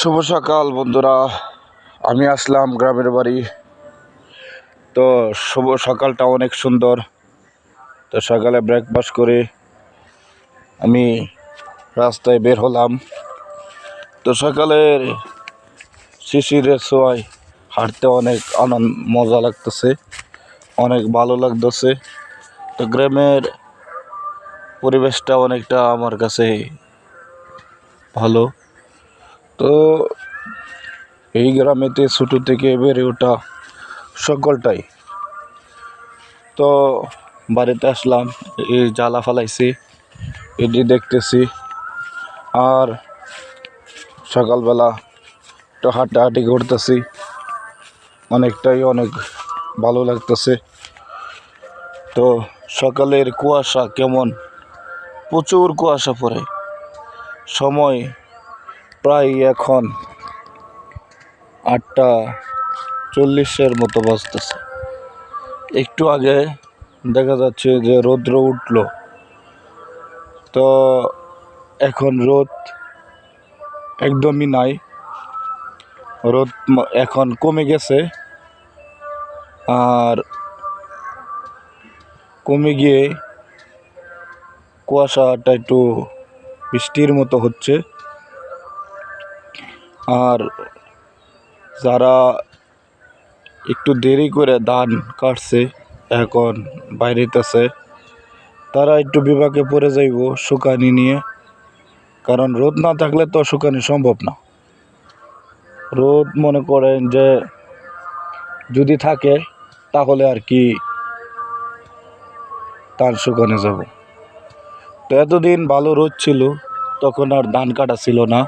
শুভ সকাল বন্ধুরা, আমি আসলাম গ্রামের বাড়ি। তো শুভ সকালটা অনেক সুন্দর। তো সকালে ব্রেকফাস্ট করে আমি রাস্তায় বের হলাম। তো সকালের শিশিরের ছোঁয়ায় হাঁটতে অনেক মজা লাগতেছে, অনেক ভালো লাগতেছে। তো গ্রামের পরিবেশটা অনেকটা আমার কাছে ভালো। তো এই গ্রামেতে ছোটো থেকে বেড়ে ওঠা সকলটাই। তো বাড়িতে আসলাম, এই জ্বালা ফালাইছি, এটি দেখতেছি। আর সকালবেলা একটু হাঁটাহাঁটি করতেছি, অনেক ভালো লাগতেছে। তো সকালের কুয়াশা কেমন, প্রচুর কুয়াশা পড়ে। সময় প্রায় এখন 8:40 মতো বাজতেছে। একটু আগে দেখা যাচ্ছে যে রৌদ্র উঠলো। তো এখন রোদ একদমই নাই, রোদ এখন কমে গেছে। আর কমে গিয়ে কুয়াশাটা একটু বৃষ্টির মতো হচ্ছে। আর যারা একটু দেরি করে ধান কাটছে, এখন বাইরেতেছে, তারা একটু বিপাকে পড়ে যাইব শুকানি নিয়ে। কারণ রোদ না থাকলে তো শুকানি সম্ভব না। রোদ মনে করেন যে যদি থাকে তাহলে আর কি ধান শুকানে যাব। তো এতদিন ভালো রোদ ছিল, তখন আর ধান কাটা ছিল না।